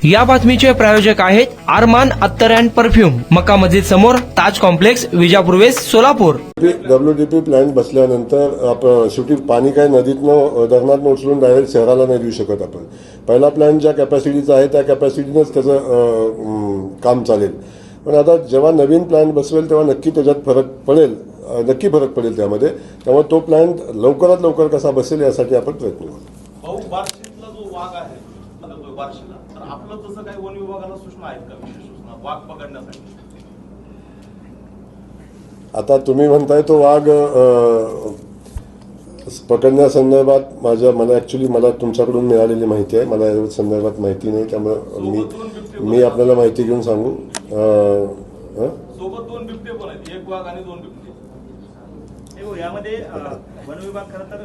या बातमीचे प्रायोजक आहेत अरमान अत्तर अँड परफ्यूम, मक्का मस्जिद समोर, Taj complex, Vijapur west, Solapur. WDP plant बसल्यानंतर आपण शेवटी पाणी काय नदीतनं धरणातनं उचलून डायरेक्ट शहराला नाही देऊ शकत आपण. पहिला प्लॅन्ट ज्या कॅपॅसिटीचा आहे त्या कॅपॅसिटीनंच त्याचं काम चालेल. पण आता जेव्हा नवीन प्लॅन्ट बसवेल तेव्हा नक्की त्याच्यात फरक पडेल त्यामध्ये. त्यामुळे तो प्लॅन्ट लवकरात लवकर कसा बसेल यासाठी आपण प्रयत्न करू. बार्शीतला जो वाघ आहे बार्शीला, तर आपलं तसं काही वन विभागाला सूचना आहेत का, विशेष सूचना वाघ पकडण्यासाठी? आता तुम्ही म्हणताय तो वाघ पकडण्यासंदर्भात मला तुमच्याकडून मिळालेली माहिती आहे. मला या संदर्भात माहिती नाही, त्यामुळे मी आपल्याला माहिती घेऊन सांगू. सोबत 2 बिबटे पण आहेत, 1 वाघ आणि 2 बिबटे. यामध्ये वन विभाग खरं तर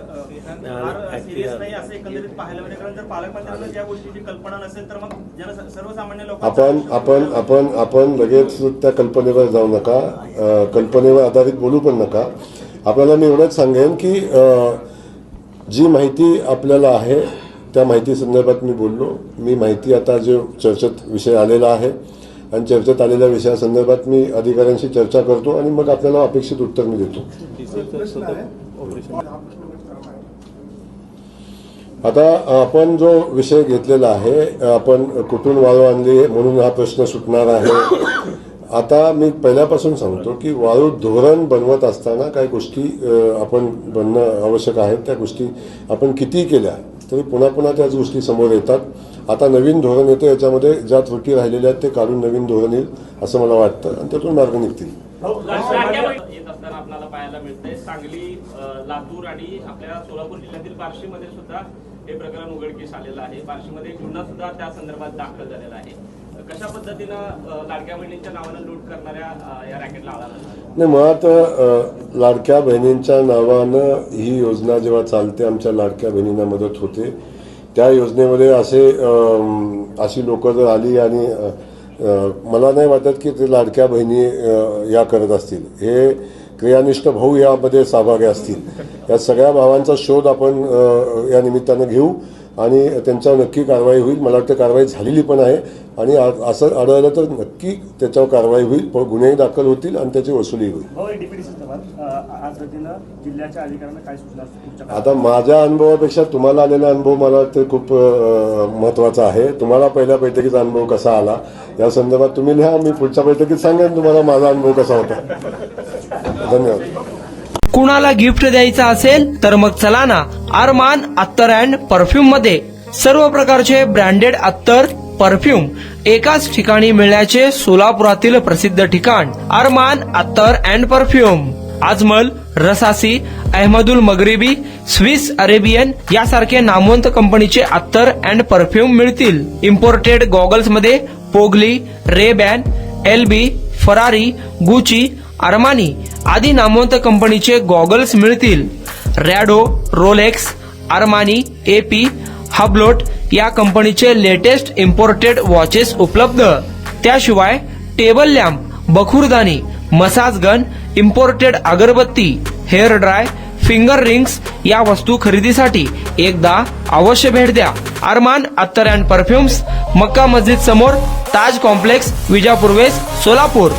फार सिरियस नाही असं एकंदरीत पाहायला मिळेल. कारण जर पालकमंत्र्यांना ज्या गोष्टीची कल्पना नसेल तर मग सर्वसामान्य लोक आपण लगेच त्या कल्पनेवर जाऊ नका, कल्पनेवर आधारित बोलू पण नका. आपल्याला मी एवढंच सांगेन की जी माहिती आपल्याला आहे त्या माहिती संदर्भात मी बोललो. मी माहिती आता जो चर्चेत विषय आलेला आहे आणि चर्चेत आलेल्या विषयासंदर्भात मी अधिकाऱ्यांशी चर्चा करतो आणि मग आपल्याला अपेक्षित उत्तर मी देतो. आता आपण जो विषय घेतलेला आहे, आपण कुठून वाळू आणली म्हणून हा प्रश्न सुटणार आहे. आता मी पहिल्यापासून सांगतो की वाळू धोरण बनवत असताना काही गोष्टी आपण बनणं आवश्यक आहे. त्या गोष्टी आपण किती केल्या तरी पुन्हा पुन्हा त्याच गोष्टी समोर येतात. आता नवीन धोरण येतं, याच्यामध्ये ज्या त्रुटी राहिलेल्या आहेत ते काढून नवीन धोरण येईल असं मला वाटतं आणि त्यातून मार्ग निघतील. येत असताना आपल्याला पाहायला मिळतंय सांगली, लातूर आणि आपल्या सोलापूर जिल्ह्यातील बार्शीमध्ये सुद्धा हे प्रकरण उघडकीस आलेलं आहे. बार्शीमध्ये एक गुन्हा सुद्धा त्या संदर्भात दाखल झालेला आहे. कशा पद्धतीनं लाडक्या बहिणींच्या नावानं लूट करणाऱ्या या रॅकेटला आळा घालणार? नाही, मुळात लाडक्या बहिणींच्या नावानं ही योजना जेव्हा चालते, आमच्या लाडक्या बहिणींना मदत होते. त्या योजनेमध्ये अशी लोक जर आली आणि मला नाही वाटत की ते लाडक्या बहिणी या करत असतील. हे क्रियानिष्ठ भाऊ यामध्ये सहभागी असतील. या सगळ्या भावांचा शोध आपण या निमित्तानं घेऊ आणि त्यांच्यावर नक्की कारवाई होईल. मला वाटतं कारवाई झालेली पण आहे आणि असं आढळलं तर नक्की त्याच्यावर कारवाई होईल, गुन्हेही दाखल होतील आणि त्याची वसुली होईल. जिल्ह्याच्या अधिकाऱ्यांना काय सूचना? आता माझ्या अनुभवापेक्षा तुम्हाला आलेला अनुभव मला वाटतं खूप महत्वाचा आहे. तुम्हाला पहिल्या बैठकीचा अनुभव कसा आला या संदर्भात तुम्ही लिहा, मी पुढच्या बैठकीत सांगेन तुम्हाला माझा अनुभव कसा होता. धन्यवाद. कुणाला गिफ्ट द्यायचं असेल तर मग चला ना अरमान अत्तर अँड परफ्यूम मध्ये. सर्व प्रकारचे ब्रँडेड अत्तर परफ्यूम एकाच ठिकाणी मिळण्याचे सोलापुरातील प्रसिद्ध ठिकाण Armaan Attar and perfume. Ajmal, Rasasi, Ahmed al Maghribi, Swiss Arabian यासारखे नामवंत कंपनीचे अत्तर अँड परफ्यूम मिळतील. इम्पोर्टेड गॉगल्स मध्ये पोगली, Rayban, LB, Ferrari, Gucci, Armani आदी नामवंत कंपनीचे गॉगल्स मिळतील. Rado, Rolex, Armani, AP, Hublot या कंपनीचे लेटेस्ट इम्पोर्टेड वॉचेस उपलब्ध. त्याशिवाय टेबल लॅम्प, बखुरदानी, मसाज गन, इम्पोर्टेड अगरबत्ती, हेअर ड्राय, फिंगर रिंग्स या वस्तू खरेदीसाठी एकदा अवश्य भेट द्या. अरमान अत्तर अँड परफ्युम्स, मक्का मस्जिद समोर, ताज कॉम्प्लेक्स, विजापूर वेस्ट, सोलापूर.